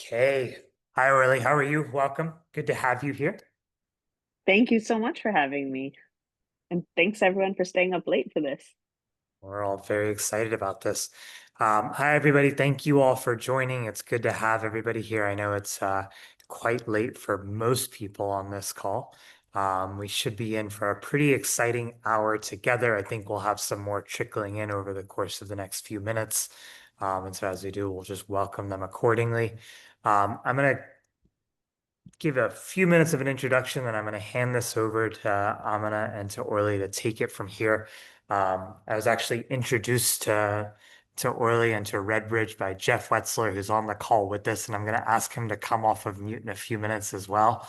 Okay. Hi, Orly. How are you? Welcome. Good to have you here. Thank you so much for having me. And thanks everyone for staying up late for this. We're all very excited about this. Hi, everybody. Thank you all for joining. It's good to have everybody here. I know it's quite late for most people on this call. We should be in for a pretty exciting hour together. I think we'll have some more trickling in over the course of the next few minutes. And so as we do, we'll just welcome them accordingly. I'm going to give a few minutes of an introduction, and I'm going to hand this over to Amina and to Orly to take it from here. I was actually introduced to Orly and to Redbridge by Jeff Wetzler, who's on the call with us, and I'm going to ask him to come off of mute in a few minutes as well.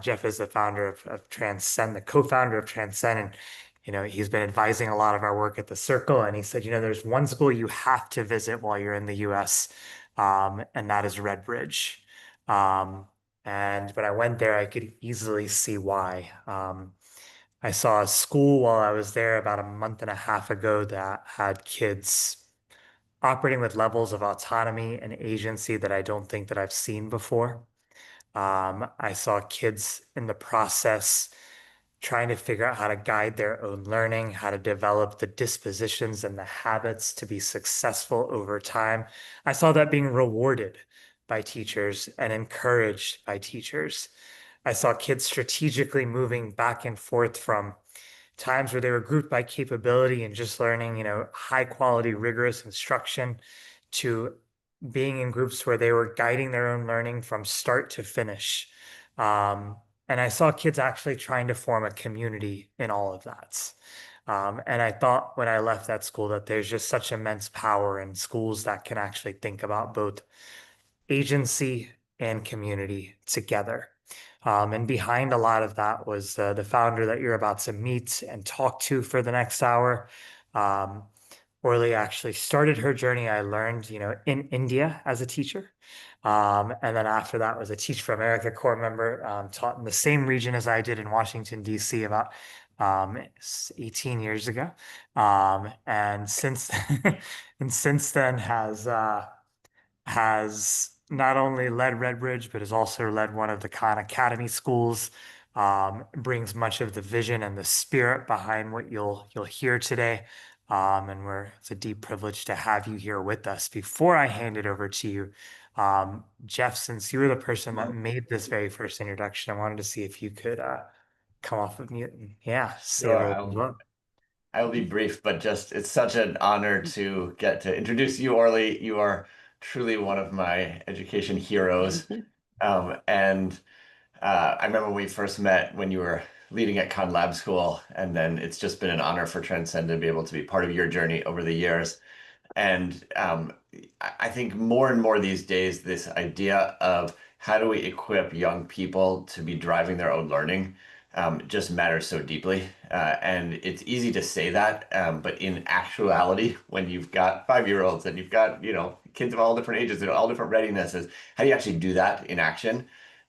Jeff is the founder of Transcend, the co-founder of Transcend, and he's been advising a lot of our work at the Circle, and he said, there's one school you have to visit while you're in the U.S., and that is Redbridge. Um, and when I went there, I could easily see why. I saw a school while I was there about a month and a half ago that had kids operating with levels of autonomy and agency that I don't think that I've seen before. I saw kids in the process trying to figure out how to guide their own learning, how to develop the dispositions and the habits to be successful over time. I saw that being rewarded by teachers and encouraged by teachers. I saw kids strategically moving back and forth from times where they were grouped by capability and just learning, high quality, rigorous instruction to being in groups where they were guiding their own learning from start to finish. And I saw kids actually trying to form a community in all of that. And I thought when I left that school that there's just such immense power in schools that can actually think about both agency and community together. And behind a lot of that was the founder that you're about to meet and talk to for the next hour. Um, Orly actually started her journey, I learned, in India as a teacher. And then after that was a Teach for America Corps member, taught in the same region as I did in Washington, D.C. about 18 years ago. And since and since then has not only led Redbridge, but has also led one of the Khan Academy schools. Brings much of the vision and the spirit behind what you'll hear today. And it's a deep privilege to have you here with us. Before I hand it over to you, Jeff, since you were the person that made this very first introduction, I wanted to see if you could come off of mute and yeah, say a Sure, little bit. I'll be brief, but just it's such an honor to get to introduce you, Orly. You are truly one of my education heroes. And I remember when we first met when you were leading at Khan Lab School, and then it's just been an honor for Transcend to be able to be part of your journey over the years. And I think more and more these days, this idea of how do we equip young people to be driving their own learning just matters so deeply. And it's easy to say that, but in actuality, when you've got 5-year-olds and you've got, kids of all different ages and all different readinesses, how do you actually do that in action?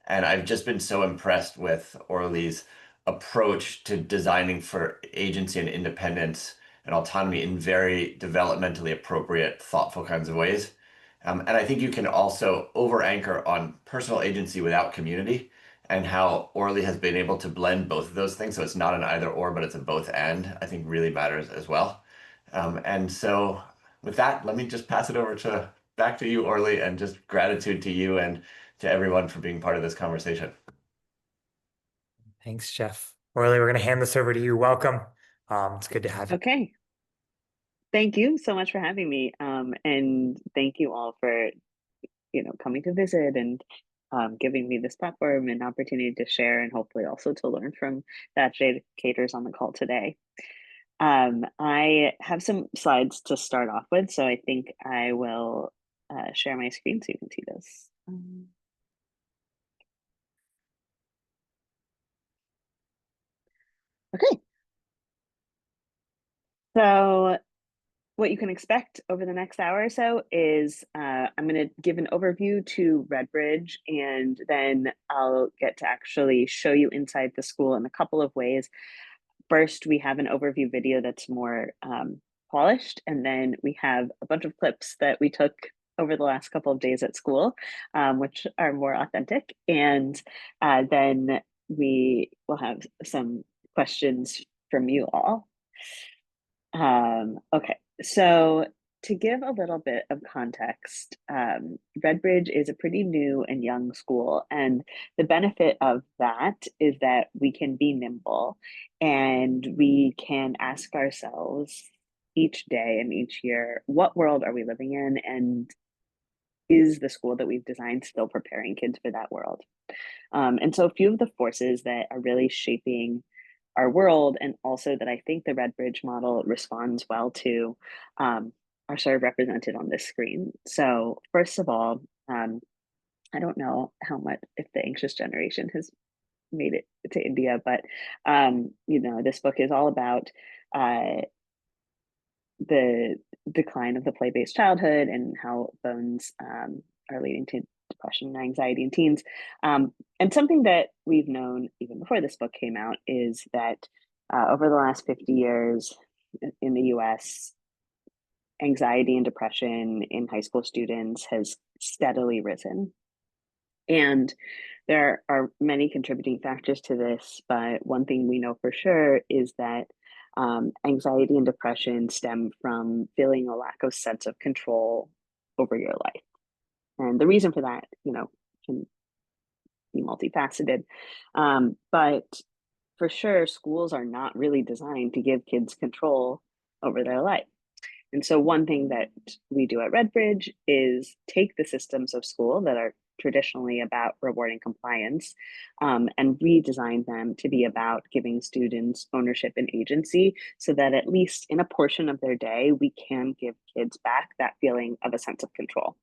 And I've just been so impressed with Orly's approach to designing for agency and independence and autonomy in very developmentally appropriate, thoughtful kinds of ways. And I think you can also over anchor on personal agency without community and how Orly has been able to blend both of those things. So it's not an either or, but it's a both and, I think really matters as well. And so with that, let me just pass it over to back to you, Orly, and just gratitude to you and to everyone for being part of this conversation. Thanks, Jeff. Orly, we're going to hand this over to you. Welcome. It's good to have you. Okay. Thank you so much for having me. And thank you all for, coming to visit and giving me this platform and opportunity to share and hopefully also to learn from the educators on the call today. I have some slides to start off with, so I think I will share my screen so you can see this. Okay. So what you can expect over the next hour or so is I'm going to give an overview to Redbridge, and then I'll get to actually show you inside the school in a couple of ways. First, we have an overview video that's more polished, and then we have a bunch of clips that we took over the last couple of days at school, which are more authentic. And then we will have some questions from you all. Okay, so to give a little bit of context, Redbridge is a pretty new and young school, and the benefit of that is that we can be nimble and we can ask ourselves each day and each year, what world are we living in, and is the school that we've designed still preparing kids for that world? And so a few of the forces that are really shaping our world, and also that I think the Redbridge model responds well to, are sort of represented on this screen. So first of all, I don't know how much, if the anxious generation has made it to India, but this book is all about uh, the decline of the play-based childhood and how phones are leading to depression and anxiety in teens. And something that we've known even before this book came out is that over the last 50 years in the US, anxiety and depression in high school students has steadily risen. And there are many contributing factors to this, but one thing we know for sure is that anxiety and depression stem from feeling a lack of sense of control over your life. And the reason for that, can be multifaceted. But for sure, schools are not really designed to give kids control over their life. And so one thing that we do at Redbridge is take the systems of school that are traditionally about rewarding compliance, and redesign them to be about giving students ownership and agency, so that at least in a portion of their day, we can give kids back that feeling of a sense of control.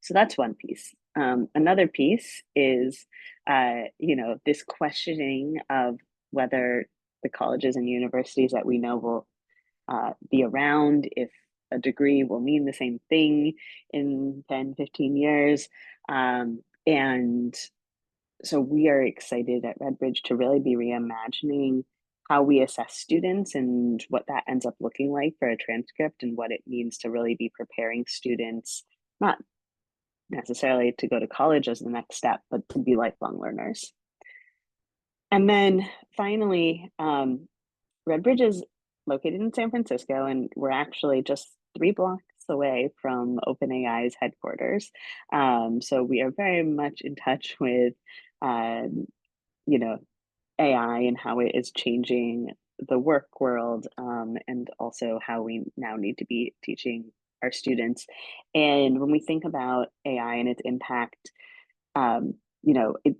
So that's one piece. Another piece is, this questioning of whether the colleges and universities that we know will be around, if a degree will mean the same thing in 10, 15 years. And so we are excited at Redbridge to really be reimagining how we assess students and what that ends up looking like for a transcript, and what it means to really be preparing students, not necessarily to go to college as the next step, but to be lifelong learners. And then finally, Redbridge is located in San Francisco, and we're actually just 3 blocks away from OpenAI's headquarters. So we are very much in touch with, um, you know, AI and how it is changing the work world, and also how we now need to be teaching our students. And when we think about AI and its impact, um, you know, it,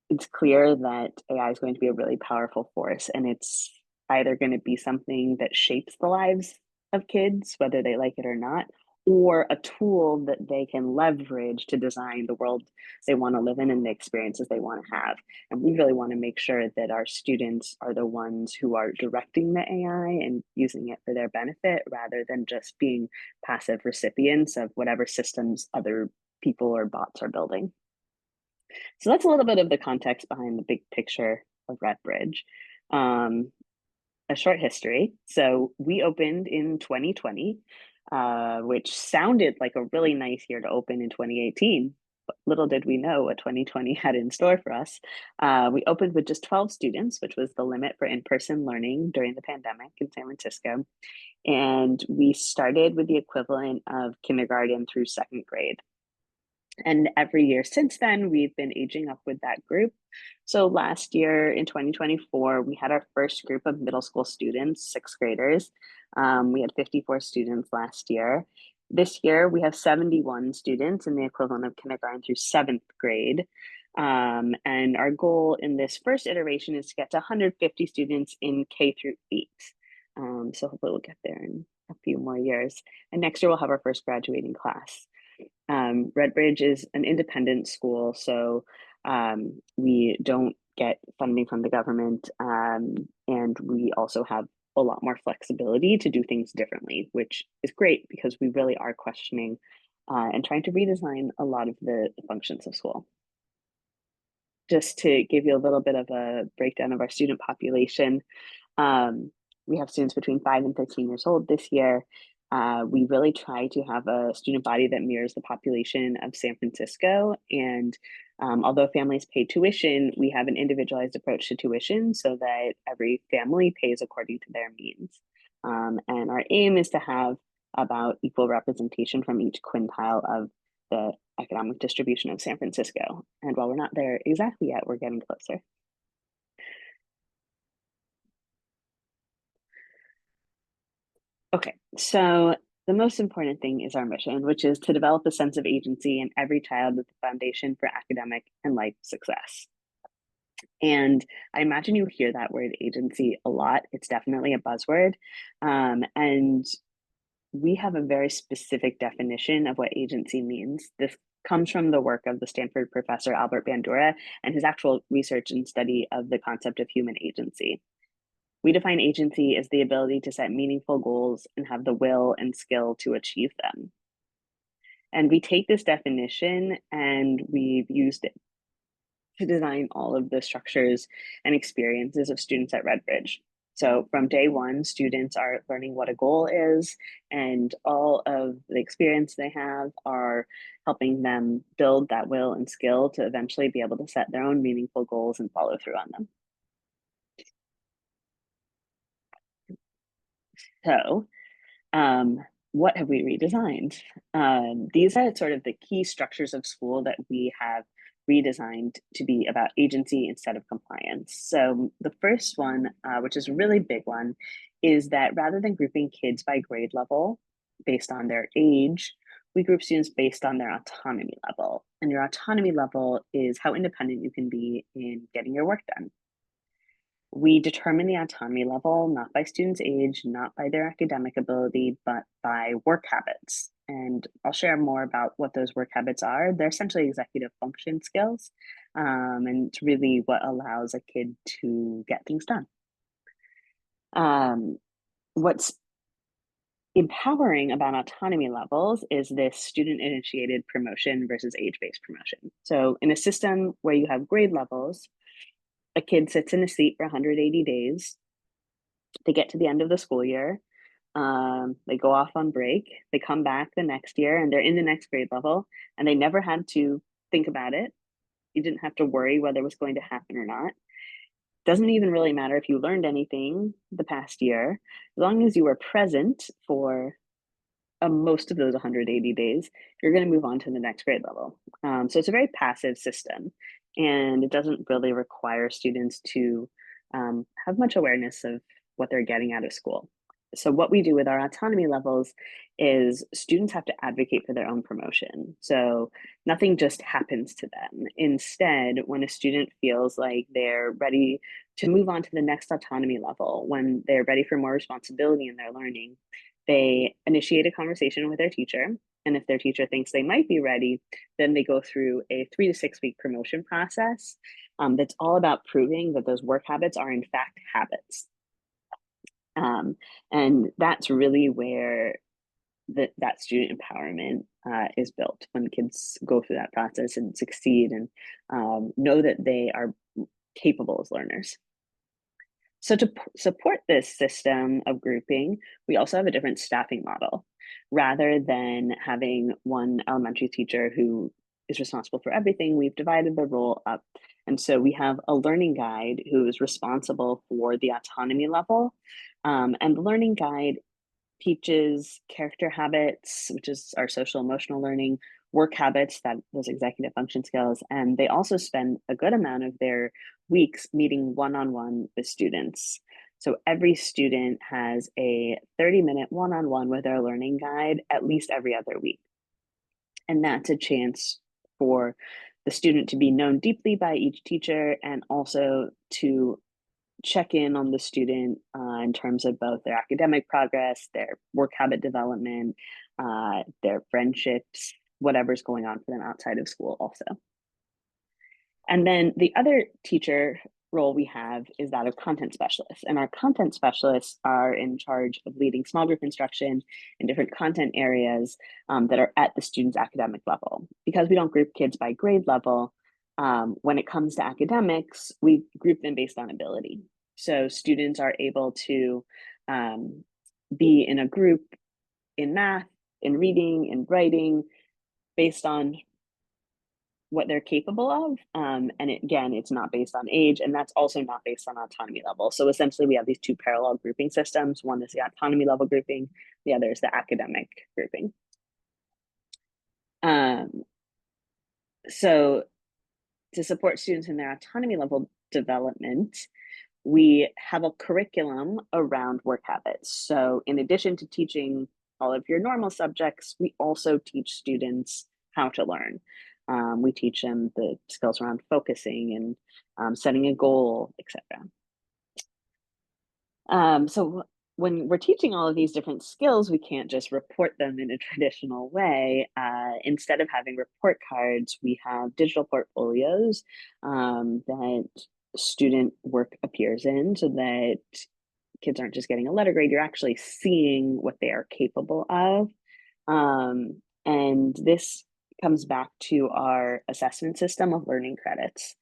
it's clear that AI is going to be a really powerful force, and it's either going to be something that shapes the lives of kids, whether they like it or not, or a tool that they can leverage to design the world they want to live in and the experiences they want to have. And we really want to make sure that our students are the ones who are directing the AI and using it for their benefit, rather than just being passive recipients of whatever systems other people or bots are building. So that's a little bit of the context behind the big picture of Redbridge. A short history. So we opened in 2020, which sounded like a really nice year to open in 2018. But little did we know what 2020 had in store for us. We opened with just 12 students, which was the limit for in-person learning during the pandemic in San Francisco. And we started with the equivalent of kindergarten through second grade. And every year since then, we've been aging up with that group. So last year in 2024, we had our first group of middle school students, sixth graders. We had 54 students last year. This year, we have 71 students in the equivalent of kindergarten through seventh grade. And our goal in this first iteration is to get to 150 students in K through 8. So hopefully we'll get there in a few more years. And next year, we'll have our first graduating class. Redbridge is an independent school, so we don't get funding from the government, and we also have a lot more flexibility to do things differently, which is great because we really are questioning and trying to redesign a lot of the functions of school. Just to give you a little bit of a breakdown of our student population, we have students between 5 and 13 years old this year. We really try to have a student body that mirrors the population of San Francisco. And although families pay tuition, we have an individualized approach to tuition so that every family pays according to their means. And our aim is to have about equal representation from each quintile of the economic distribution of San Francisco. And while we're not there exactly yet, we're getting closer. Okay, so the most important thing is our mission, which is to develop a sense of agency in every child as the foundation for academic and life success. And I imagine you hear that word agency a lot. It's definitely a buzzword. And we have a very specific definition of what agency means. This comes from the work of the Stanford professor Albert Bandura and his actual research and study of the concept of human agency. We define agency as the ability to set meaningful goals and have the will and skill to achieve them. And we take this definition and we've used it to design all of the structures and experiences of students at Redbridge. So from day one, students are learning what a goal is, and all of the experience they have are helping them build that will and skill to eventually be able to set their own meaningful goals and follow through on them. So what have we redesigned? These are sort of the key structures of school that we have redesigned to be about agency instead of compliance. So the first one, which is a really big one, is that rather than grouping kids by grade level based on their age, we group students based on their autonomy level. And your autonomy level is how independent you can be in getting your work done. We determine the autonomy level not by students' age, not by their academic ability, but by work habits. And I'll share more about what those work habits are. They're essentially executive function skills, and it's really what allows a kid to get things done. What's empowering about autonomy levels is this student-initiated promotion versus age-based promotion. So in a system where you have grade levels, a kid sits in a seat for 180 days. They get to the end of the school year. They go off on break. They come back the next year and they're in the next grade level, and they never had to think about it. You didn't have to worry whether it was going to happen or not. Doesn't even really matter if you learned anything the past year, as long as you were present for most of those 180 days, you're going to move on to the next grade level. So it's a very passive system, and it doesn't really require students to have much awareness of what they're getting out of school. So what we do with our autonomy levels is students have to advocate for their own promotion. So nothing just happens to them. Instead, when a student feels like they're ready to move on to the next autonomy level, when they're ready for more responsibility in their learning, they initiate a conversation with their teacher. And if their teacher thinks they might be ready, then they go through a 3 to 6 week promotion process that's all about proving that those work habits are in fact habits. And that's really where that student empowerment is built, when kids go through that process and succeed and know that they are capable as learners. So to support this system of grouping, we also have a different staffing model. Rather than having one elementary teacher who is responsible for everything, we've divided the role up. And so we have a learning guide who is responsible for the autonomy level. And the learning guide teaches character habits, which is our social emotional learning, work habits, that those executive function skills, and they also spend a good amount of their weeks meeting one-on-one with students. So every student has a 30-minute one-on-one with their learning guide at least every other week. And that's a chance for the student to be known deeply by each teacher, and also to check in on the student in terms of both their academic progress, their work habit development, their friendships, whatever's going on for them outside of school also. And then the other teacher role we have is that of content specialists. And our content specialists are in charge of leading small group instruction in different content areas that are at the student's academic level. Because we don't group kids by grade level, when it comes to academics, we group them based on ability. So students are able to be in a group in math, in reading, in writing, based on what they're capable of. Again, it's not based on age, and that's also not based on autonomy level. So essentially, we have these two parallel grouping systems. One is the autonomy level grouping, the other is the academic grouping. So to support students in their autonomy level development, we have a curriculum around work habits. So in addition to teaching all of your normal subjects, we also teach students how to learn. We teach them the skills around focusing and setting a goal, etc. So when we're teaching all of these different skills, we can't just report them in a traditional way. Instead of having report cards, we have digital portfolios that student work appears in, so that kids aren't just getting a letter grade, you're actually seeing what they are capable of. And this comes back to our assessment system of learning credits.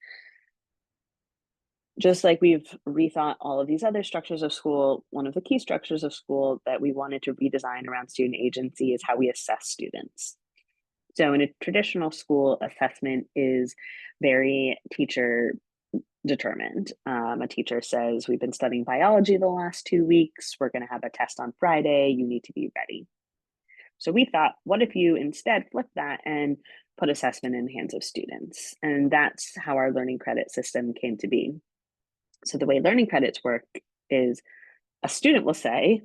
Just like we've rethought all of these other structures of school, one of the key structures of school that we wanted to redesign around student agency is how we assess students. So in a traditional school, assessment is very teacher determined. A teacher says, we've been studying biology the last 2 weeks, we're going to have a test on Friday, you need to be ready. So we thought, what if you instead flip that and put assessment in the hands of students? And that's how our learning credit system came to be. So the way learning credits work is a student will say,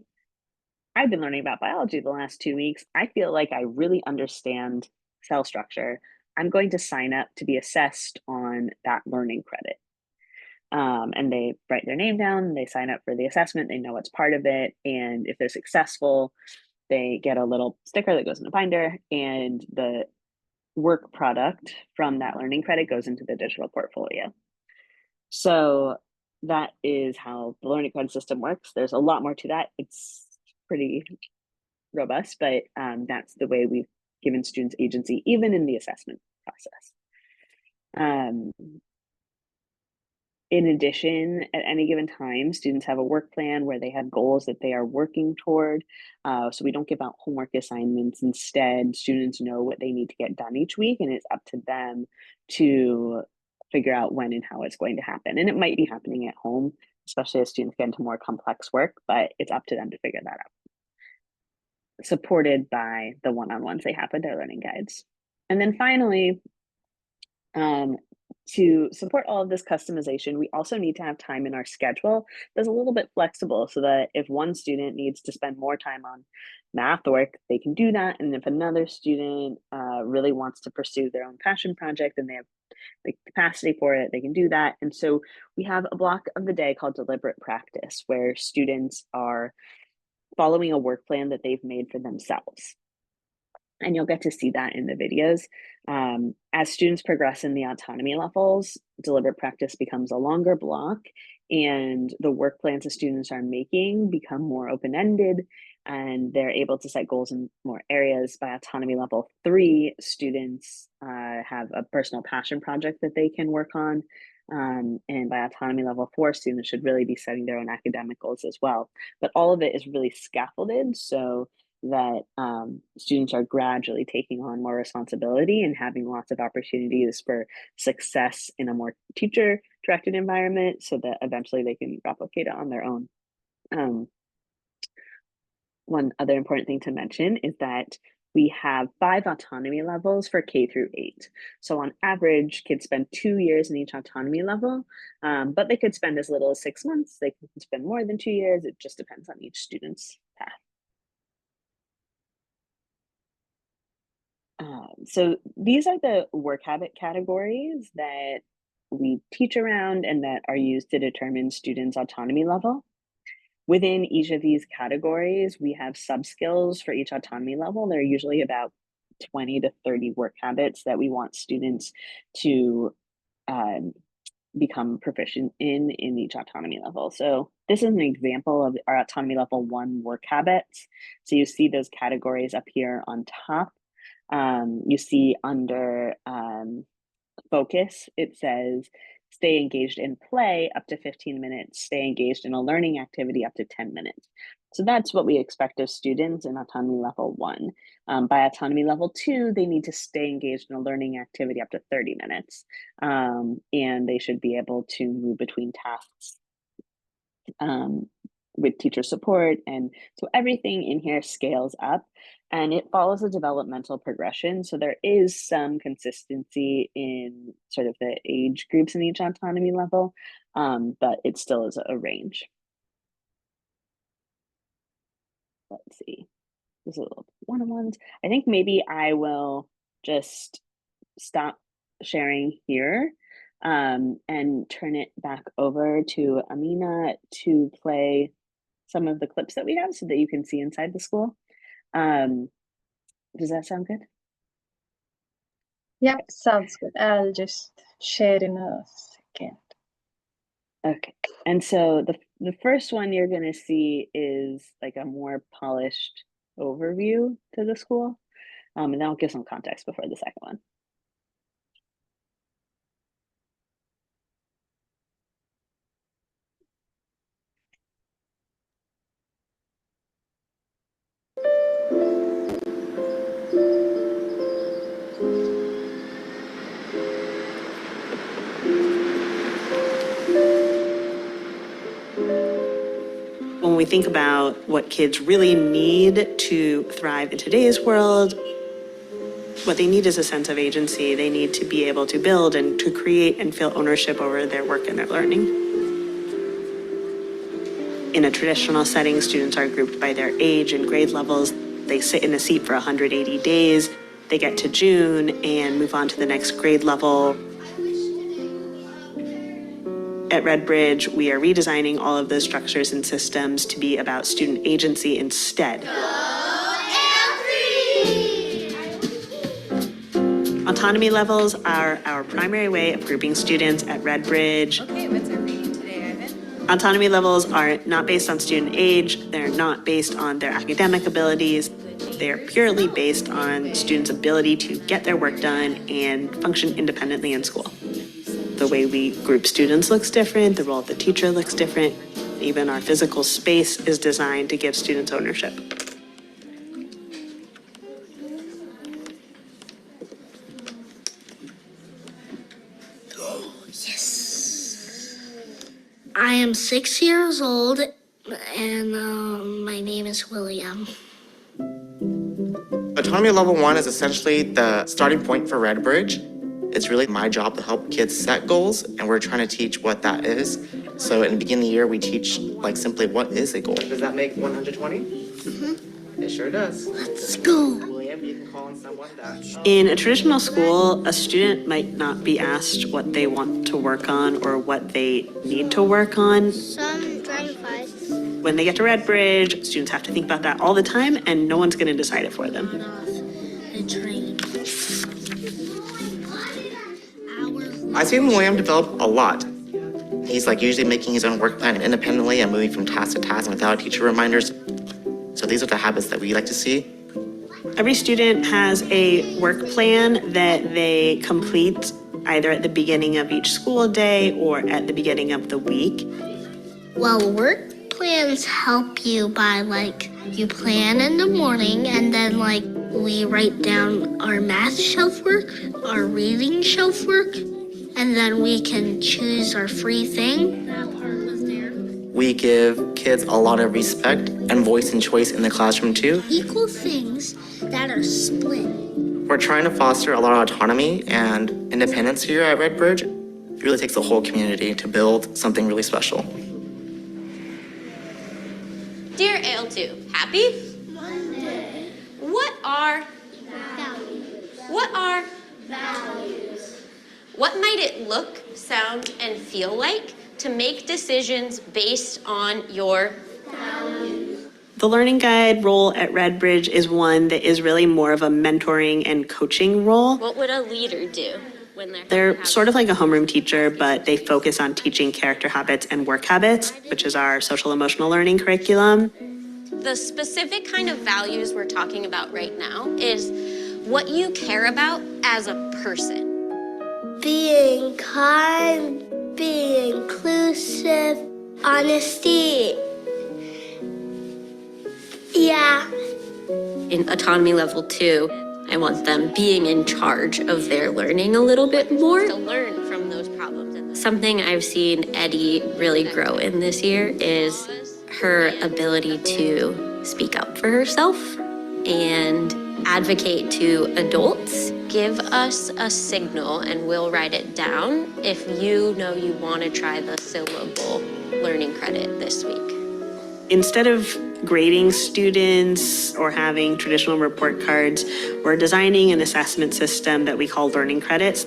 I've been learning about biology the last 2 weeks. I feel like I really understand cell structure. I'm going to sign up to be assessed on that learning credit. And they write their name down, they sign up for the assessment, they know it's part of it. And if they're successful, they get a little sticker that goes in a binder, and the work product from that learning credit goes into the digital portfolio. So that is how the learning credit system works. There's a lot more to that. It's pretty robust, but that's the way we've given students agency, even in the assessment process. In addition, at any given time, students have a work plan where they have goals that they are working toward. So we don't give out homework assignments. Instead, students know what they need to get done each week, and it's up to them to figure out when and how it's going to happen. And it might be happening at home, especially as students get into more complex work, but it's up to them to figure that out, supported by the one-on-ones they have with their learning guides. And then finally, to support all of this customization, we also need to have time in our schedule that's a little bit flexible, so that if one student needs to spend more time on math work, they can do that. And if another student really wants to pursue their own passion project and they have the capacity for it, they can do that. And so we have a block of the day called deliberate practice, where students are following a work plan that they've made for themselves. And you'll get to see that in the videos. As students progress in the autonomy levels, deliberate practice becomes a longer block, and the work plans the students are making become more open-ended, and they're able to set goals in more areas. By autonomy level 3, students have a personal passion project that they can work on. And by autonomy level 4, students should really be setting their own academic goals as well. But all of it is really scaffolded, so that students are gradually taking on more responsibility and having lots of opportunities for success in a more teacher-directed environment, so that eventually they can replicate it on their own. One other important thing to mention is that we have 5 autonomy levels for K through 8. So on average, kids spend 2 years in each autonomy level, but they could spend as little as 6 months. They could spend more than 2 years. It just depends on each student's path. So these are the work habit categories that we teach around and that are used to determine students' autonomy level. Within each of these categories, we have sub-skills for each autonomy level. There are usually about 20 to 30 work habits that we want students to become proficient in each autonomy level. So this is an example of our autonomy level 1 work habits. So you see those categories up here on top. You see under focus, it says stay engaged in play up to 15 minutes, stay engaged in a learning activity up to 10 minutes. So that's what we expect of students in autonomy level 1. By autonomy level 2, they need to stay engaged in a learning activity up to 30 minutes. And they should be able to move between tasks with teacher support. And so everything in here scales up and it follows a developmental progression. So there is some consistency in sort of the age groups in each autonomy level, but it still is a range. Let's see. There's a little one-on-ones. I think maybe I will just stop sharing here and turn it back over to Amina to play some of the clips that we have so that you can see inside the school. Does that sound good? Yeah, sounds good. I'll just share in a second. Okay, and so the first one you're gonna see is like a more polished overview to the school, and then I'll give some context before the second one. When we think about what kids really need to thrive in today's world, what they need is a sense of agency. They need to be able to build and to create and feel ownership over their work and their learning. In a traditional setting, students are grouped by their age and grade levels. They sit in a seat for 180 days. They get to June and move on to the next grade level. At Redbridge, we are redesigning all of those structures and systems to be about student agency instead. Autonomy levels are our primary way of grouping students at Redbridge. Okay, what's our reading today, Ivan? Autonomy levels are not based on student age. They're not based on their academic abilities. They're purely based on students' ability to get their work done and function independently in school. The way we group students looks different, the role of the teacher looks different. Even our physical space is designed to give students ownership. I am 6 years old, and my name is William. Autonomy level 1 is essentially the starting point for Redbridge. It's really my job to help kids set goals, and we're trying to teach what that is. So in the beginning of the year, we teach like simply what is a goal. Does that make 120? Mm-hmm. It sure does. Let's go. William, you can call on someone that. In a traditional school, a student might not be asked what they want to work on or what they need to work on. Some dragonflies. When they get to Redbridge, students have to think about that all the time, and no one's going to decide it for them. Off the train. I've seen William develop a lot. He's like usually making his own work plan independently and moving from task to task without teacher reminders. So these are the habits that we like to see. Every student has a work plan that they complete either at the beginning of each school day or at the beginning of the week. Well, work plans help you by you plan in the morning and then we write down our math shelf work, our reading shelf work, and then we can choose our free thing. That part was there. We give kids a lot of respect and voice and choice in the classroom too. Equal things that are split. We're trying to foster a lot of autonomy and independence here at Redbridge. It really takes the whole community to build something really special. Dear AL2, happy? Monday. What are Values. values? What might it look, sound, and feel like to make decisions based on your Values. The Learning Guide role at Redbridge is one that is really more of a mentoring and coaching role. What would a leader do when They're sort of like a homeroom teacher, but they focus on teaching character habits and work habits, which is our social emotional learning curriculum. The specific kind of values we're talking about right now is what you care about as a person. Being kind, being inclusive, honesty. Yeah. In autonomy level 2, I want them being in charge of their learning a little bit more. To learn from those problems. Something I've seen Eddie really grow in this year is her ability to speak up for herself and advocate to adults. Give us a signal and we'll write it down if you know you want to try the syllable learning credit this week. Instead of grading students or having traditional report cards, we're designing an assessment system that we call learning credits.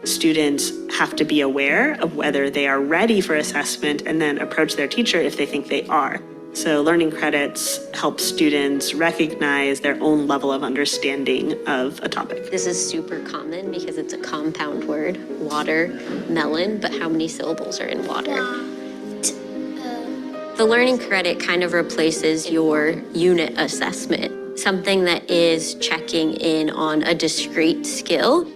Students have to be aware of whether they are ready for assessment and then approach their teacher if they think they are. So learning credits help students recognize their own level of understanding of a topic. This is super common because it's a compound word, watermelon, but how many syllables are in water? The learning credit kind of replaces your unit assessment, something that is checking in on a discrete skill.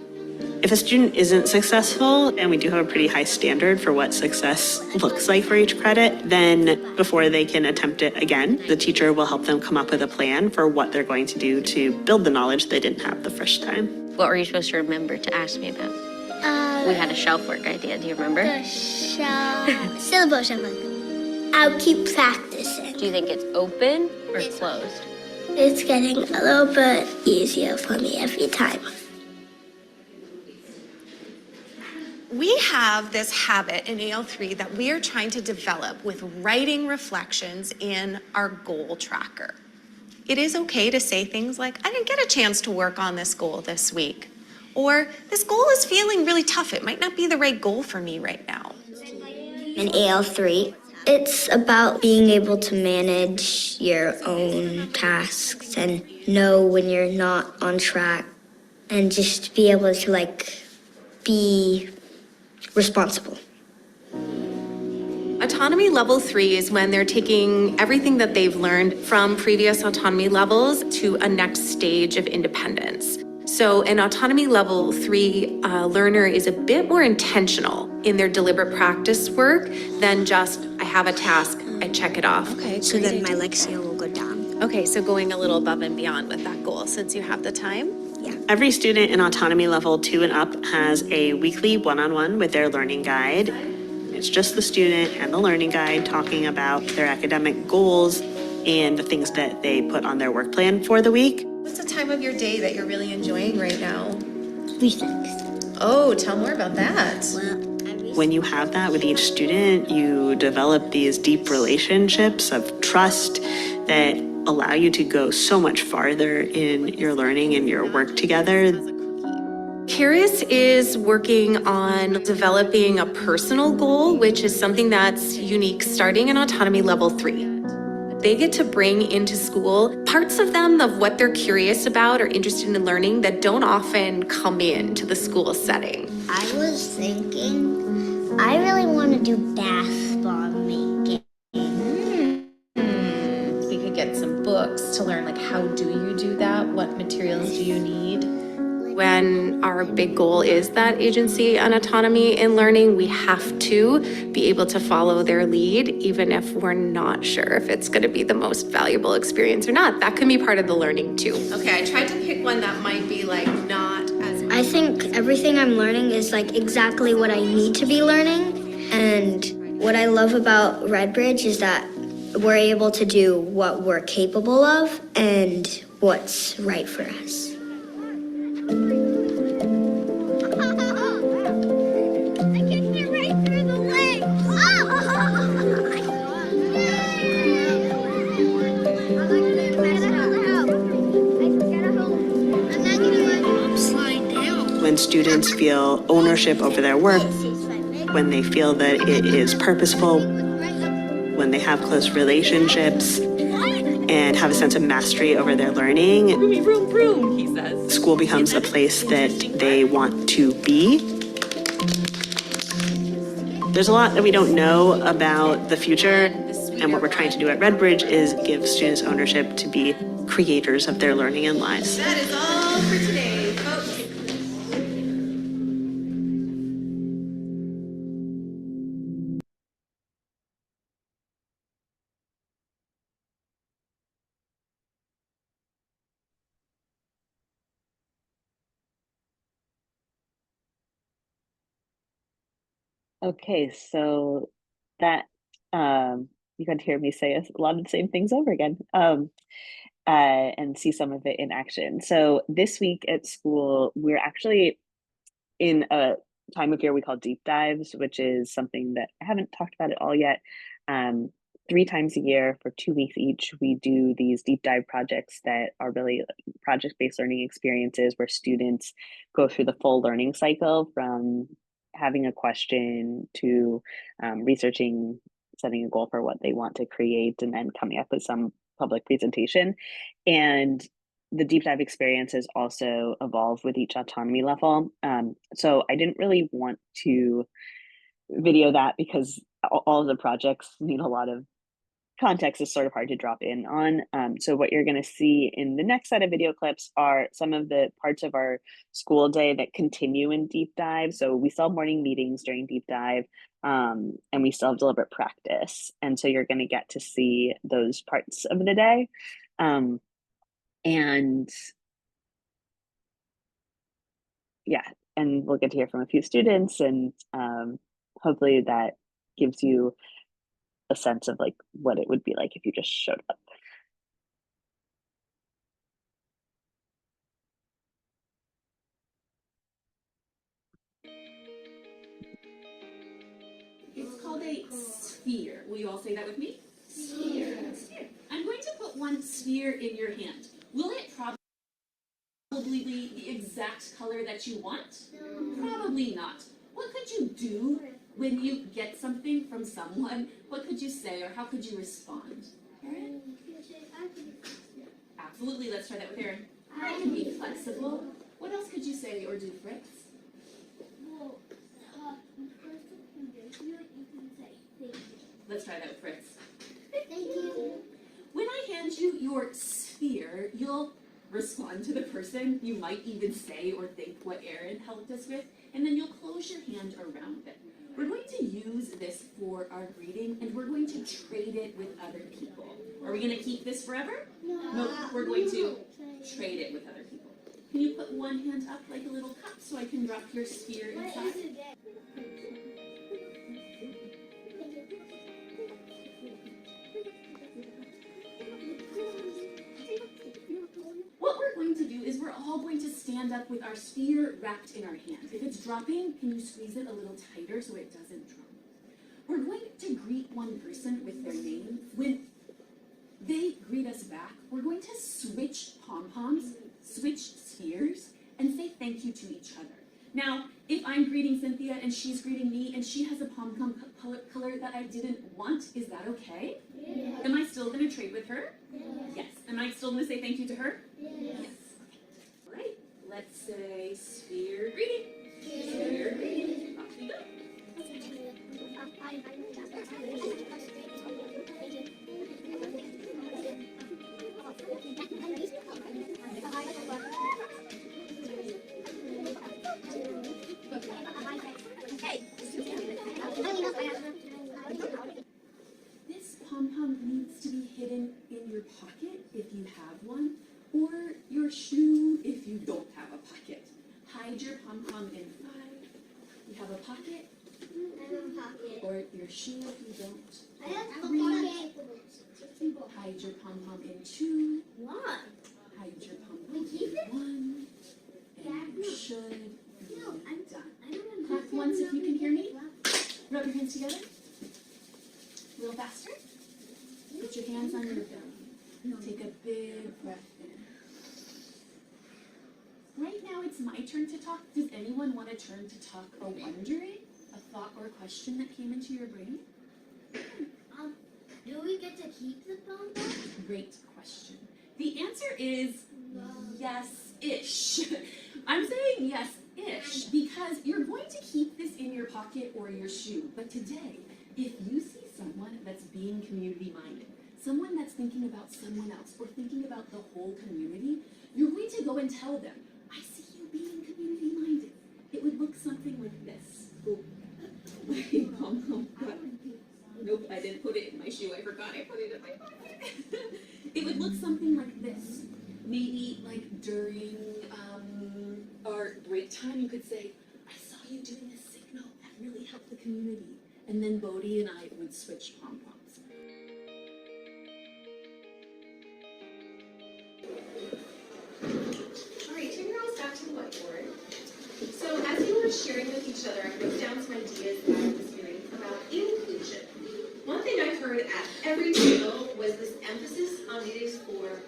If a student isn't successful, and we do have a pretty high standard for what success looks like for each credit, then before they can attempt it again, the teacher will help them come up with a plan for what they're going to do to build the knowledge they didn't have the first time. What were you supposed to remember to ask me about? We had a shelf work idea, do you remember? The syllable shuffling. I'll keep practicing. Do you think it's open or closed? It's getting a little bit easier for me every time. We have this habit in AL3 that we are trying to develop with writing reflections in our goal tracker. It is okay to say things like, I didn't get a chance to work on this goal this week. Or, this goal is feeling really tough. It might not be the right goal for me right now. In AL3, it's about being able to manage your own tasks and know when you're not on track and just be able to be responsible. Autonomy level 3 is when they're taking everything that they've learned from previous autonomy levels to a next stage of independence. So an autonomy level 3 learner is a bit more intentional in their deliberate practice work than just, I have a task, I check it off. Okay, so then my Lexia will go down. Okay, so going a little above and beyond with that goal since you have the time. Yeah. Every student in autonomy level 2 and up has a weekly one-on-one with their learning guide. It's just the student and the learning guide talking about their academic goals and the things that they put on their work plan for the week. What's the time of your day that you're really enjoying right now? Recess. Oh, tell more about that. When you have that with each student, you develop these deep relationships of trust that allow you to go so much farther in your learning and your work together. Karis is working on developing a personal goal, which is something that's unique starting in autonomy level 3. They get to bring into school parts of them of what they're curious about or interested in learning that don't often come into the school setting. I was thinking, I really want to do bath bomb making. We could get some books to learn, how do you do that? What materials do you need? When our big goal is that agency and autonomy in learning, we have to be able to follow their lead, even if we're not sure if it's going to be the most valuable experience or not. That can be part of the learning too. Okay, I tried to pick one that might be not as... I think everything I'm learning is exactly what I need to be learning. And what I love about Redbridge is that we're able to do what we're capable of and what's right for us. When students feel ownership over their work, when they feel that it is purposeful, when they have close relationships, and have a sense of mastery over their learning, Vroom, vroom, he says. School becomes a place that they want to be. There's a lot that we don't know about the future, and what we're trying to do at Redbridge is give students ownership to be creators of their learning and lives. That is all for today, folks. Okay, so that you got to hear me say a lot of the same things over again. And see some of it in action. So this week at school, we're actually in a time of year we call deep dives, which is something that I haven't talked about at all yet. Um, 3 times a year for 2 weeks each, we do these deep dive projects that are really project-based learning experiences where students go through the full learning cycle from having a question to researching, setting a goal for what they want to create, and then coming up with some public presentation. And the deep dive experiences also evolve with each autonomy level. So I didn't really want to video that because all of the projects need a lot of context. Is sort of hard to drop in on. So what you're going to see in the next set of video clips are some of the parts of our school day that continue in deep dive. So we still have morning meetings during deep dive, and we still have deliberate practice. And so you're going to get to see those parts of the day. And yeah, and we'll get to hear from a few students, and hopefully that gives you a sense of like what it would be like if you just showed up. It's called a sphere. Will you all say that with me? Sphere. Sphere. I'm going to put one sphere in your hand. Will it probably be the exact color that you want? No. Probably not. What could you do when you get something from someone? What could you say or how could you respond? Erin? Absolutely. Let's try that with Erin. I can be flexible. What else could you say or do, Fritz? Let's try that with Fritz. Thank you. When I hand you your sphere, you'll respond to the person. You might even say or think what Erin helped us with, and then you'll close your hand around it. We're going to use this for our greeting, and we're going to trade it with other people. Are we going to keep this forever? No. Nope, we're going to trade it with other people. Can you put one hand up like a little cup so I can drop your sphere inside? What we're going to do is we're all going to stand up with our sphere wrapped in our hand. If it's dropping, can you squeeze it a little tighter so it doesn't drop? We're going to greet one person with their name. When they greet us back, we're going to switch pom-poms, switch spheres, and say thank you to each other. Now, if I'm greeting Cynthia and she's greeting me and she has a pom-pom color that I didn't want, is that okay? Yes. Am I still going to trade with her? Yes. Yes. Am I still going to say thank you to her? Yes. Yes. All right, let's say sphere greeting. Sphere greeting. Off we go. This pom-pom needs to be hidden in your pocket if you have one, or your shoe if you don't have a pocket. Hide your pom-pom in 5. You have a pocket? I have a pocket. Or your shoe if you don't. I have a pocket. Hide your pom-pom in 2. Why? Hide your pom-pom We keep in it? 1. And you should be No, I'm done. I don't Clap once if you can hear me. Rub your hands together. A little faster. Put your hands on your belly. Take a big breath in. Right now it's my turn to talk. Does anyone want a turn to talk a wondering? A thought or a question that came into your brain? Do we get to keep the pom-pom? Great question. The answer is yes-ish. I'm saying yes-ish because you're going to keep this in your pocket or your shoe. But today, if you see someone that's being community-minded, someone that's thinking about someone else or thinking about the whole community, you're going to go and tell them, I see you being community-minded. It would look something like this. Oh, my pom-pom got... Nope, I didn't put it in my shoe. I forgot I put it in my pocket. It would look something like this. Maybe like during our break time, you could say, I saw you doing a signal that really helped the community. And then Bodhi and I would switch pom-poms. All right, turn your eyes back to the whiteboard. So as you were sharing with each other, I wrote down some ideas that I was hearing about inclusion. One thing I heard at every table was this emphasis on it is for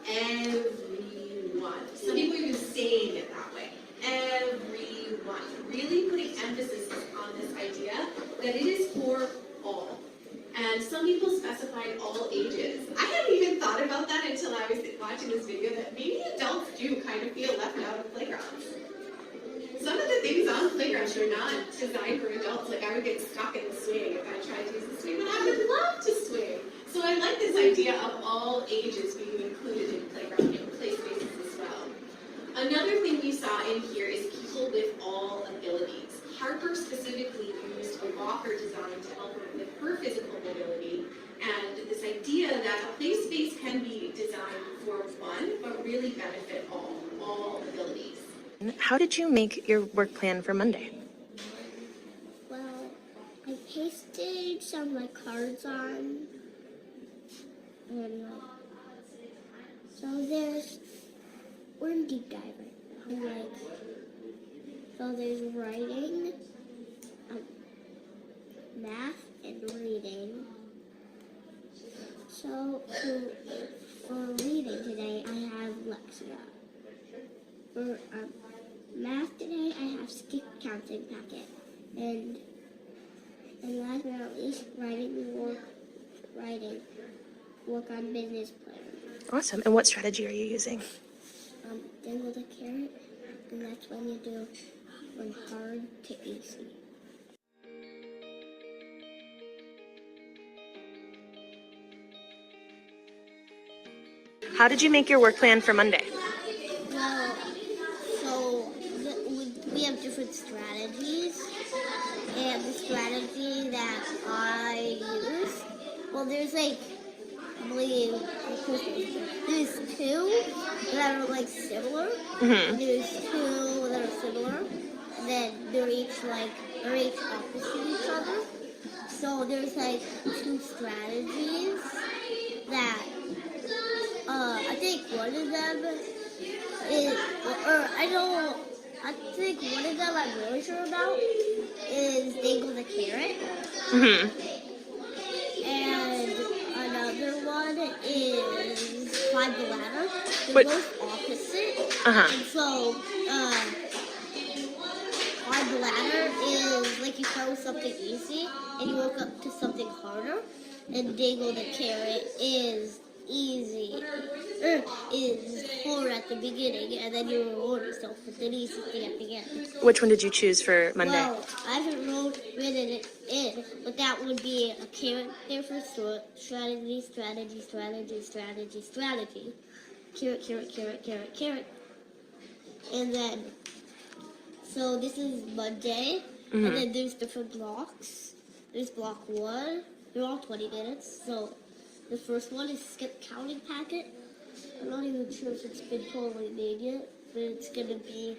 everyone. Some people even saying it that way. Everyone. Really putting emphasis on this idea that it is for all. And some people specified all ages. I hadn't even thought about that until I was watching this video, that maybe adults do kind of feel left out of playgrounds. Some of the things on playgrounds are not designed for adults. Like I would get stuck in the swing if I tried to use the swing, but I would love to swing. So I like this idea of all ages being included in playground and play spaces as well. Another thing we saw in here is people with all abilities. Harper specifically used a walker design to help her with her physical mobility, and this idea that a play space can be designed for one, but really benefit all abilities. How did you make your work plan for Monday? Well, I pasted some cards on, and so we're in deep dive right now. So there's writing, math, and reading. So for reading today, I have Lexia. For math today, I have skip counting packet. And last but not least, work on business plan. Awesome. And what strategy are you using? Then with a carrot, and that's when you do from hard to easy. How did you make your work plan for Monday? Well, so we have different strategies, and the strategy that I use, well, there's I believe, there's two that are similar, and there's two that are similar, and then they're each opposite each other. So there's two strategies that I think one of them is, I think one of them I'm really sure about is Dangle the Carrot. And another one is Climb the Ladder. They're both opposite. And so, Climb the Ladder is you start with something easy and you work up to something harder. And Dangle the Carrot is easy, is hard at the beginning, and then you reward yourself with an easy thing at the end. Which one did you choose for Monday? Well, I haven't written it in, but that would be a carrot there for strategy, strategy, strategy, strategy, strategy. Carrot, carrot, carrot, carrot, carrot. And then, so this is Monday, and then there's different blocks. There's block 1, they're all 20 minutes, so the first one is skip counting packet. I'm not even sure if it's been totally made yet, but it's gonna be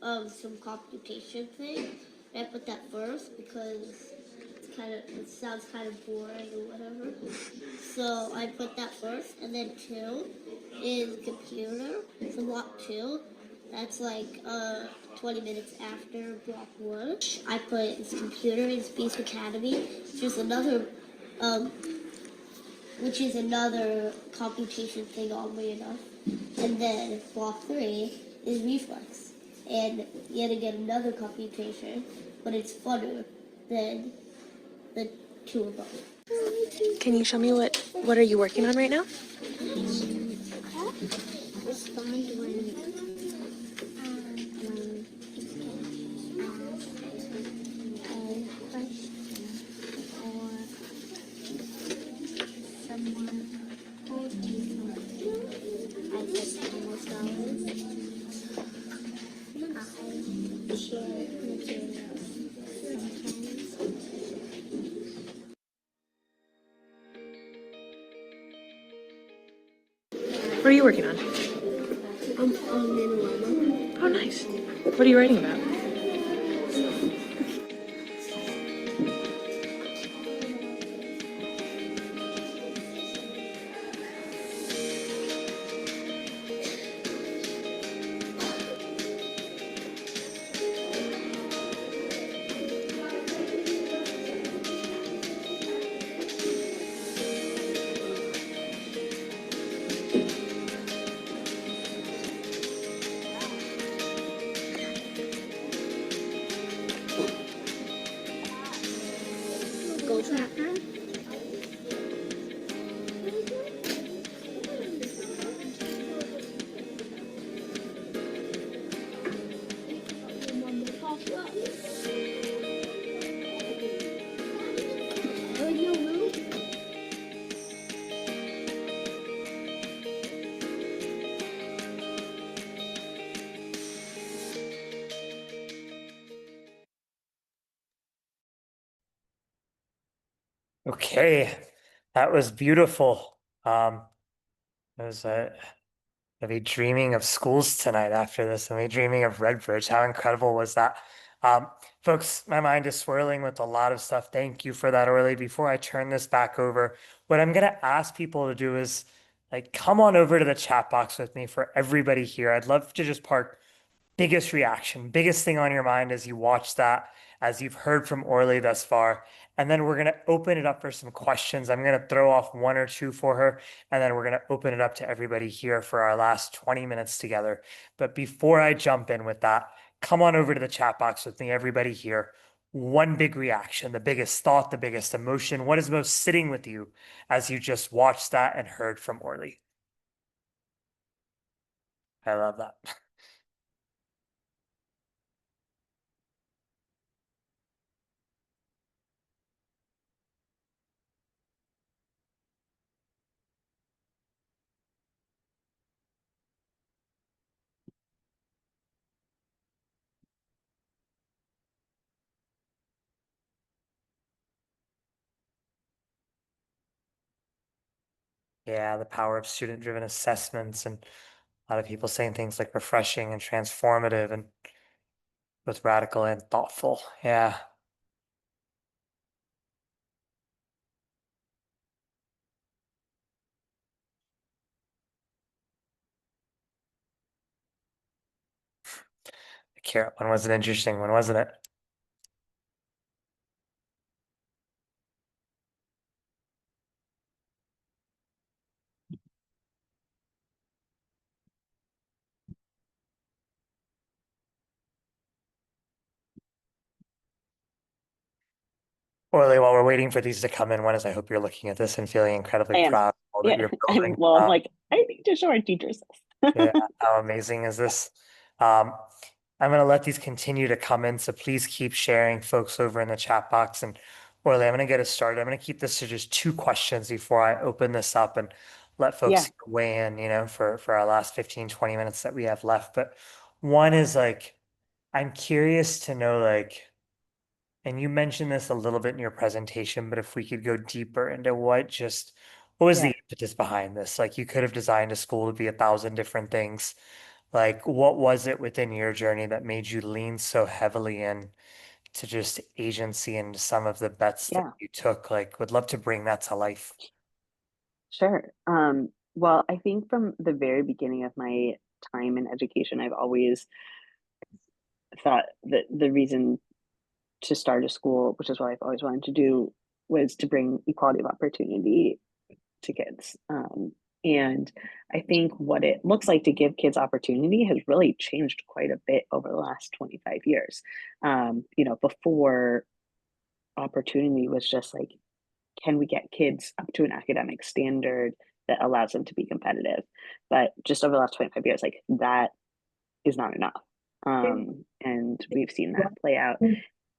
some computation thing. And I put that first because it sounds kind of boring or whatever. So I put that first, and then 2 is computer. So block 2, that's 20 minutes after block 1. I put it's computer in Space Academy, which is another computation thing, oddly enough. And then block 3 is reflex. And yet again, another computation, but it's funner than the 2 above. Can you show me what are you working on right now? Respond when What are you working on? Oh, nice. What are you writing about? Okay, that was beautiful. It was I'll be dreaming of schools tonight after this. I'll be dreaming of Redbridge. How incredible was that? Um, Folks, my mind is swirling with a lot of stuff. Thank you for that, Orly. Before I turn this back over, what I'm gonna ask people to do is like come on over to the chat box with me for everybody here. I'd love to just park biggest reaction, biggest thing on your mind as you watch that, as you've heard from Orly thus far. And then we're going to open it up for some questions. I'm going to throw off one or two for her, and then we're going to open it up to everybody here for our last 20 minutes together. But before I jump in with that, come on over to the chat box with me, everybody here. One big reaction, the biggest thought, the biggest emotion. What is most sitting with you as you just watched that and heard from Orly? I love that. Yeah, the power of student-driven assessments and a lot of people saying things like refreshing and transformative and both radical and thoughtful. Yeah. The carrot one was an interesting one, wasn't it? Orly, while we're waiting for these to come in, one is I hope you're looking at this and feeling incredibly I am. proud of all that Yeah, you're building. I'm like, I need to show our teachers Yeah, this. how amazing is this? Um, I'm going to let these continue to come in, so please keep sharing, folks, over in the chat box. And Orly, I'm going to get us started. I'm going to keep this to just two questions before I open this up and let Yeah. folks weigh in, for our last 15, 20 minutes that we have left. But one is like, I'm curious to know, like, and you mentioned this a little bit in your presentation, but if we could go deeper into what was Yeah. the impetus behind this? Like, you could have designed a school to be 1,000 different things. Like, what was it within your journey that made you lean so heavily in to just agency and some of the bets that Yeah. you took? Like, would love to bring that to life. Sure. Well, I think from the very beginning of my time in education, I've always thought that the reason to start a school, which is what I've always wanted to do, was to bring equality of opportunity to kids. And I think what it looks like to give kids opportunity has really changed quite a bit over the last 25 years. Before opportunity was just like, can we get kids up to an academic standard that allows them to be competitive? But just over the last 25 years, like that is not enough. And we've seen that play out.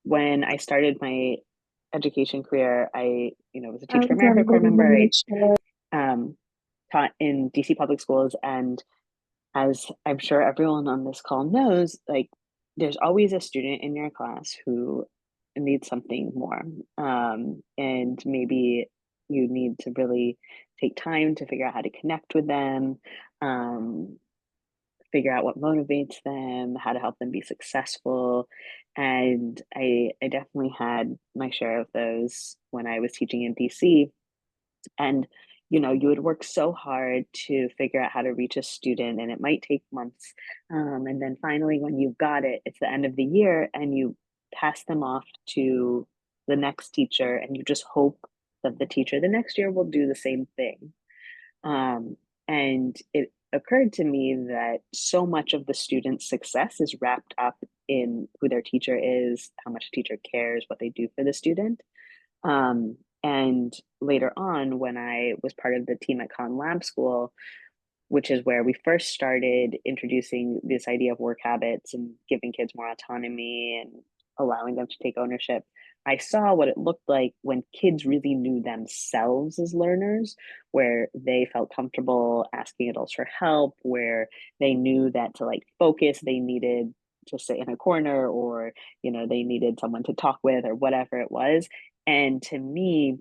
When I started my education career, I, was a Teach for America corps member. I taught in DC public schools, and as I'm sure everyone on this call knows, like there's always a student in your class who needs something more. And maybe you need to really take time to figure out how to connect with them, um, figure out what motivates them, how to help them be successful. And I definitely had my share of those when I was teaching in DC. And you would work so hard to figure out how to reach a student, and it might take months. And then finally, when you've got it, it's the end of the year, and you pass them off to the next teacher, and you just hope that the teacher the next year will do the same thing. And it occurred to me that so much of the student's success is wrapped up in who their teacher is, how much a teacher cares, what they do for the student. And later on, when I was part of the team at Con Lab School, which is where we first started introducing this idea of work habits and giving kids more autonomy and allowing them to take ownership, I saw what it looked like when kids really knew themselves as learners, where they felt comfortable asking adults for help, where they knew that to like focus, they needed to sit in a corner, or they needed someone to talk with, or whatever it was. And to me,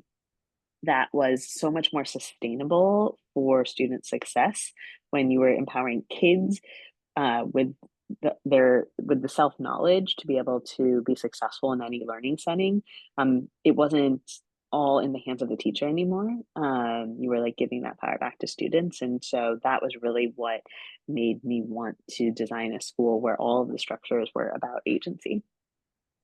that was so much more sustainable for student success when you were empowering kids with with the self knowledge to be able to be successful in any learning setting. It wasn't all in the hands of the teacher anymore. You were like giving that power back to students, and so that was really what made me want to design a school where all of the structures were about agency.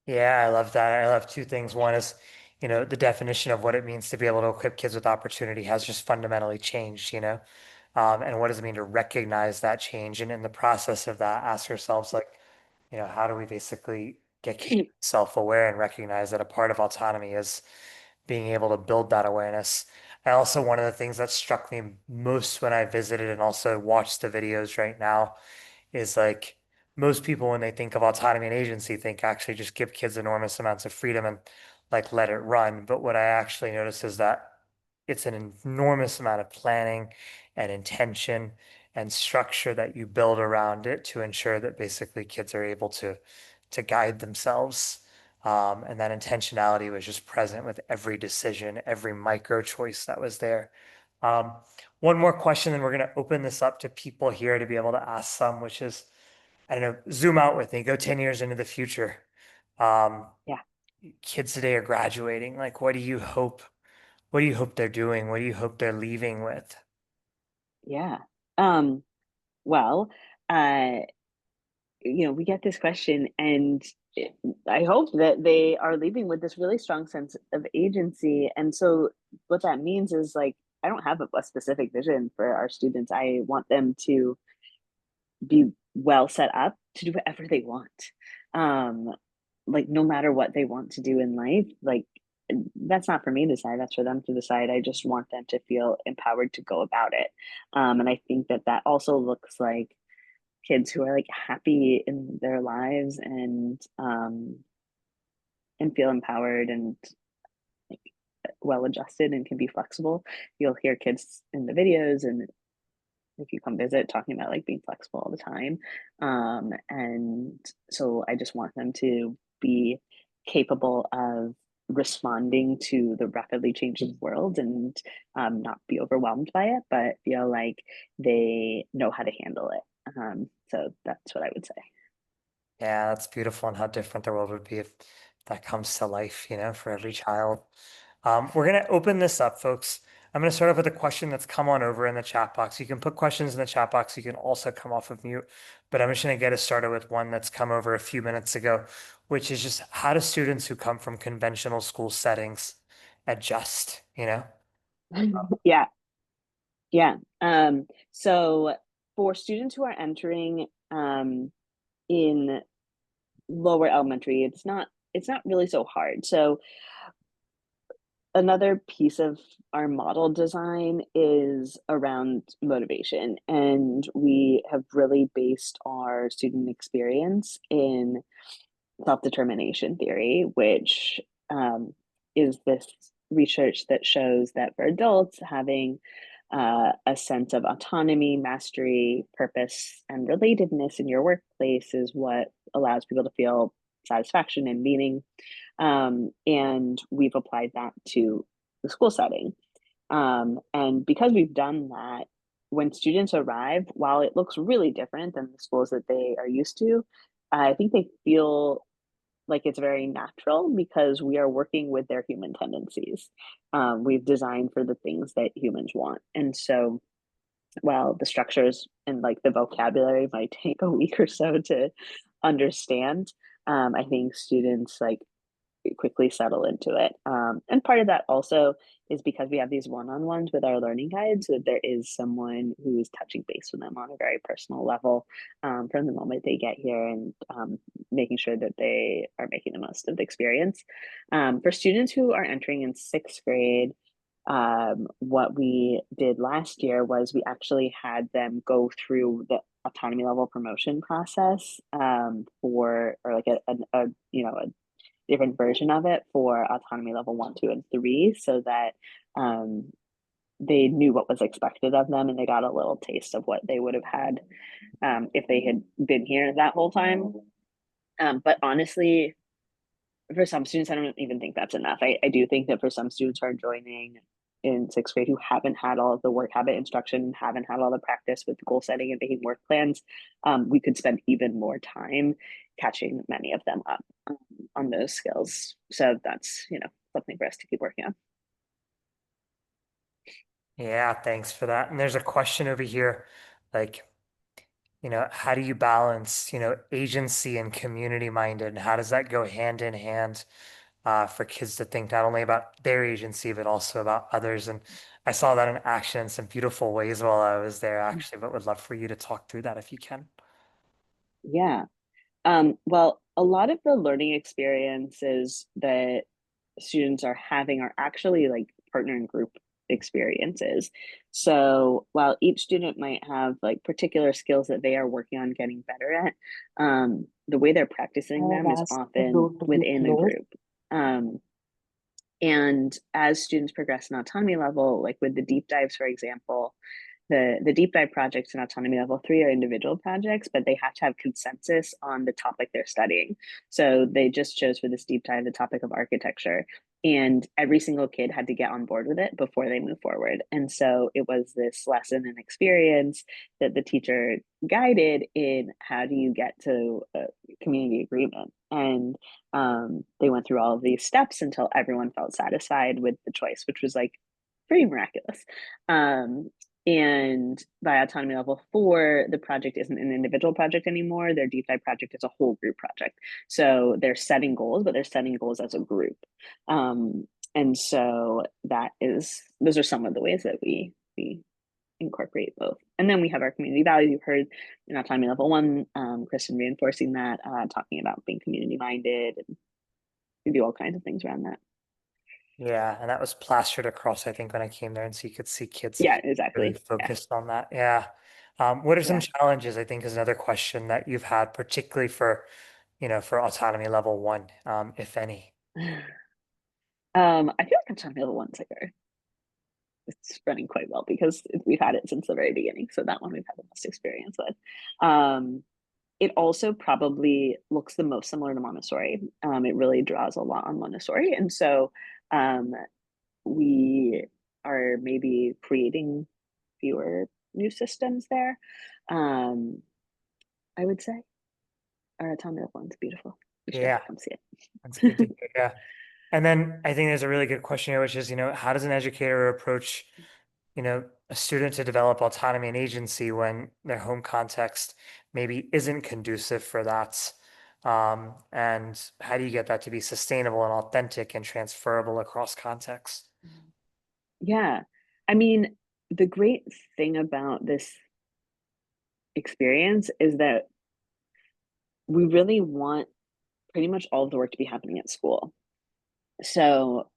Yeah, I love that. I love two things. One is, the definition of what it means to be able to equip kids with opportunity has just fundamentally changed, and what does it mean to recognize that change? And in the process of that, ask ourselves, like, how do we basically get kids self-aware and recognize that a part of autonomy is being able to build that awareness. I also, one of the things that struck me most when I visited and also watched the videos right now is like most people, when they think of autonomy and agency, think actually just give kids enormous amounts of freedom and like let it run. But what I actually noticed is that it's an enormous amount of planning and intention and structure that you build around it to ensure that basically kids are able to guide themselves. And that intentionality was just present with every decision, every micro choice that was there. Um, One more question, then we're going to open this up to people here to be able to ask some, which is, I don't know, zoom out with me, go 10 years into the future. Um, Yeah. Kids today are graduating. Like, what do you hope they're doing? What do you hope they're leaving with? Yeah. Um, well, uh, we get this question, and I hope that they are leaving with this really strong sense of agency. And so, what that means is like, I don't have a specific vision for our students. I want them to be well set up to do whatever they want. Um, like, no matter what they want to do in life, like, that's not for me to decide, that's for them to decide. I just want them to feel empowered to go about it. And I think that that also looks like kids who are like happy in their lives and feel empowered and like well adjusted and can be flexible. You'll hear kids in the videos, and if you come visit, talking about like being flexible all the time. And so I just want them to be capable of responding to the rapidly changing world and not be overwhelmed by it, but feel like they know how to handle it. So that's what I would say. Yeah, that's beautiful and how different the world would be if that comes to life, for every child. We're going to open this up, folks. I'm going to start off with a question that's come on over in the chat box. You can put questions in the chat box. You can also come off of mute, but I'm just going to get us started with one that's come over a few minutes ago, which is just how do students who come from conventional school settings adjust, Yeah, yeah. So for students who are entering in lower elementary, it's not really so hard. So another piece of our model design is around motivation, and we have really based our student experience in self-determination theory, which is this research that shows that for adults, having a sense of autonomy, mastery, purpose, and relatedness in your workplace is what allows people to feel satisfaction and meaning. And we've applied that to the school setting. And because we've done that, when students arrive, while it looks really different than the schools that they are used to, I think they feel like it's very natural because we are working with their human tendencies. We've designed for the things that humans want. And so while the structures and like the vocabulary might take a week or so to understand, I think students like quickly settle into it. And part of that also is because we have these one-on-ones with our learning guides, so that there is someone who is touching base with them on a very personal level from the moment they get here, and making sure that they are making the most of the experience. For students who are entering in 6th grade, what we did last year was we actually had them go through the autonomy level promotion process or like a different version of it for autonomy level 1, 2, and 3, so that they knew what was expected of them, and they got a little taste of what they would have had if they had been here that whole time. But honestly, for some students, I don't even think that's enough. I do think that for some students who are joining in 6th grade who haven't had all of the work habit instruction, haven't had all the practice with goal setting and making work plans, we could spend even more time catching many of them up on those skills. So that's, something for us to keep working on. Yeah, thanks for that. And there's a question over here, like, how do you balance, agency and community minded? And how does that go hand in hand for kids to think not only about their agency, but also about others? And I saw that in action in some beautiful ways while I was there, actually, but would love for you to talk through that if you can. Yeah. Well, a lot of the learning experiences that students are having are actually like partner and group experiences. So while each student might have like particular skills that they are working on getting better at, the way they're practicing them is often within a group. And as students progress in autonomy level, like with the deep dives, for example, the deep dive projects in autonomy level 3 are individual projects, but they have to have consensus on the topic they're studying. So they just chose for this deep dive the topic of architecture, and every single kid had to get on board with it before they move forward. And so it was this lesson and experience that the teacher guided in how do you get to a community agreement. And they went through all of these steps until everyone felt satisfied with the choice, which was like pretty miraculous. And by autonomy level 4, the project isn't an individual project anymore. Their deep dive project is a whole group project. So they're setting goals, but they're setting goals as a group. And so those are some of the ways that we incorporate both. And then we have our community values. You've heard in autonomy level 1, Kristen reinforcing that, talking about being community minded, and we do all kinds of things around that. Yeah, and that was plastered across, I think, when I came there, and so you could see kids Yeah, really exactly. focused on that. Yeah. What are some Yeah. challenges, I think, is another question that you've had, particularly for, for autonomy level 1, if any? I feel like autonomy level 1's like it's running quite well because we've had it since the very beginning. So that one we've had the most experience with. It also probably looks the most similar to Montessori. It really draws a lot on Montessori. And so we are maybe creating fewer new systems there. I would say our autonomy level 1's beautiful. You should Yeah, come see it. that's good to hear. Yeah. And then I think there's a really good question here, which is, how does an educator approach, a student to develop autonomy and agency when their home context maybe isn't conducive for that? And how do you get that to be sustainable and authentic and transferable across contexts? Yeah. I mean, the great thing about this experience is that we really want pretty much all of the work to be happening at school. So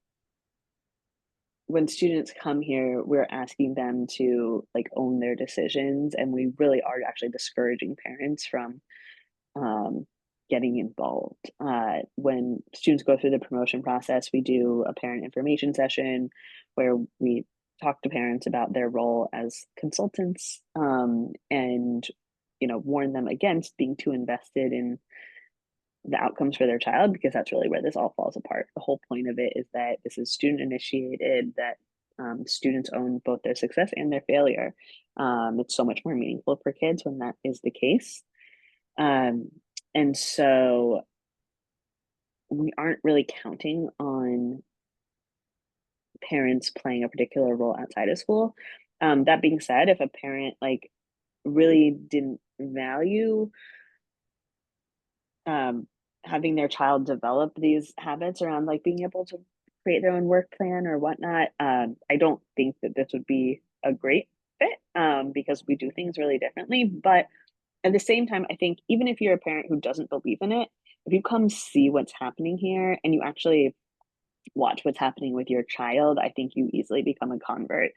when students come here, we're asking them to like own their decisions, and we really are actually discouraging parents from getting involved. When students go through the promotion process, we do a parent information session where we talk to parents about their role as consultants, and warn them against being too invested in the outcomes for their child, because that's really where this all falls apart. The whole point of it is that this is student initiated, that students own both their success and their failure. It's so much more meaningful for kids when that is the case. And so we aren't really counting on parents playing a particular role outside of school. That being said, if a parent really didn't value having their child develop these habits around like being able to create their own work plan or whatnot. I don't think that this would be a great fit because we do things really differently. But at the same time, I think even if you're a parent who doesn't believe in it, if you come see what's happening here and you actually watch what's happening with your child, I think you easily become a convert.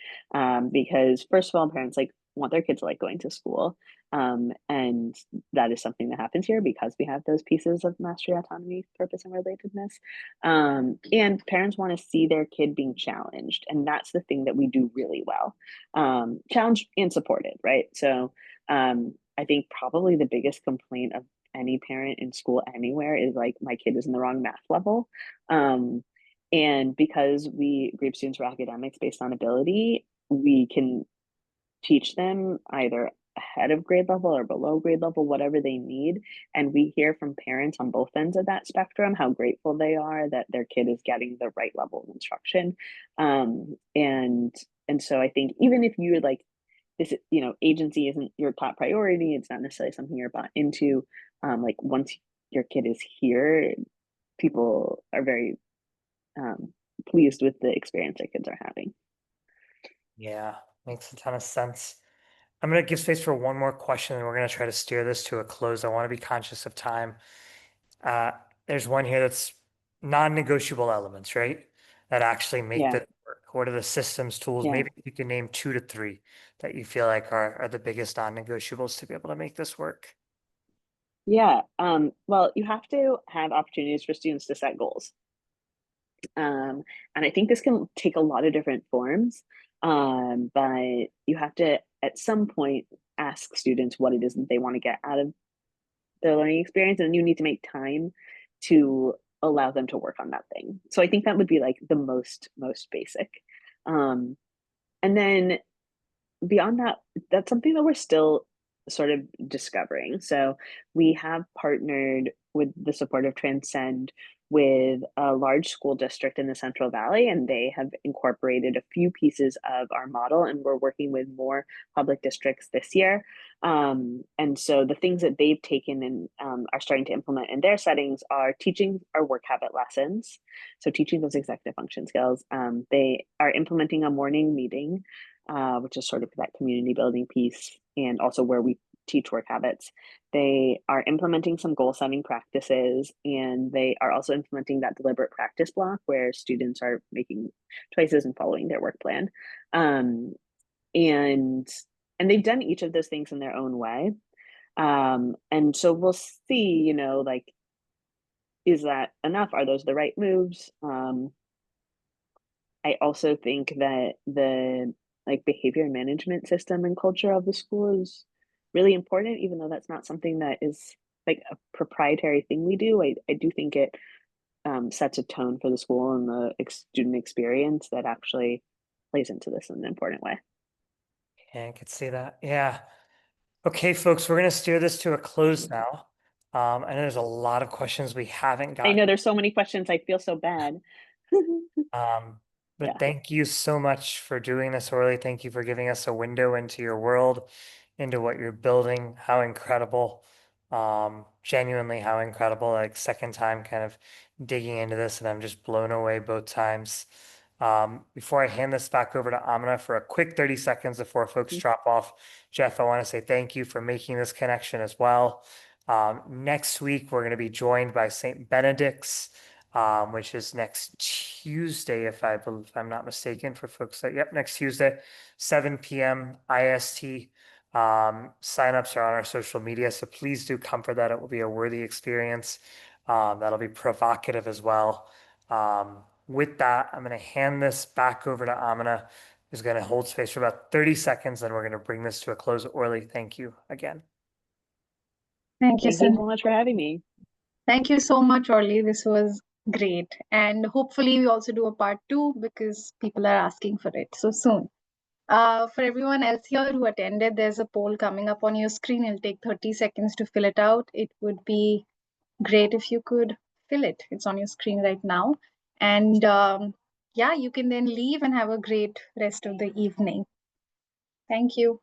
Because first of all, parents like want their kids to like going to school. And that is something that happens here because we have those pieces of mastery, autonomy, purpose, and relatedness. And parents want to see their kid being challenged. And that's the thing that we do really well. Challenged and supported, right? So I think probably the biggest complaint of any parent in school anywhere is like, my kid is in the wrong math level. And because we group students for academics based on ability, we can teach them either ahead of grade level or below grade level, whatever they need. And we hear from parents on both ends of that spectrum how grateful they are that their kid is getting the right level of instruction. And so I think even if you're like, this, you know, agency isn't your top priority, it's not necessarily something you're bought into. Like once your kid is here, people are very pleased with the experience their kids are having. Yeah, makes a ton of sense. I'm going to give space for one more question, and we're going to try to steer this to a close. I want to be conscious of time. Uh, there's one here that's non-negotiable elements, right? That actually make Yeah. this work. What are the systems, tools? Yeah. Maybe you can name 2 to 3 that you feel like are the biggest non-negotiables to be able to make this work. Yeah. Well, you have to have opportunities for students to set goals. And I think this can take a lot of different forms. But you have to, at some point, ask students what it is that they want to get out of their learning experience, and you need to make time to allow them to work on that thing. So I think that would be like the most basic. And then beyond that, that's something that we're still sort of discovering. So we have partnered with the support of Transcend with a large school district in the Central Valley, and they have incorporated a few pieces of our model, and we're working with more public districts this year. And so the things that they've taken and are starting to implement in their settings are teaching our work habit lessons. So teaching those executive function skills. They are implementing a morning meeting, which is sort of that community building piece, and also where we teach work habits. They are implementing some goal setting practices, and they are also implementing that deliberate practice block where students are making choices and following their work plan. And they've done each of those things in their own way. And so we'll see, you know, like, is that enough? Are those the right moves? I also think that the like behavior management system and culture of the school is really important, even though that's not something that is like a proprietary thing we do. I do think it sets a tone for the school and the student experience that actually plays into this in an important way. Yeah, I could see that. Yeah. Okay, folks, we're going to steer this to a close now. I know there's a lot of questions we haven't I gotten. know there's so many questions. I feel so bad. But Yeah. thank you so much for doing this, Orly. Thank you for giving us a window into your world, into what you're building. How incredible. Genuinely how incredible. Like second time kind of digging into this, and I'm just blown away both times. Before I hand this back over to Amina for a quick 30 seconds before folks drop off, Jeff, I want to say thank you for making this connection as well. Next week, we're going to be joined by St. Benedict's, which is next Tuesday, if I'm not mistaken, for folks that, yep, next Tuesday, 7 p.m. IST. Signups are on our social media, so please do come for that. It will be a worthy experience. That'll be provocative as well. With that, I'm going to hand this back over to Amina, who's going to hold space for about 30 seconds, and we're going to bring this to a close. Orly, thank you again. Thank you so much for having me. Thank you so much, Orly. This was great. And hopefully we also do a part 2 because people are asking for it so soon. For everyone else here who attended, there's a poll coming up on your screen. It'll take 30 seconds to fill it out. It would be great if you could fill it. It's on your screen right now. And yeah, you can then leave and have a great rest of the evening. Thank you.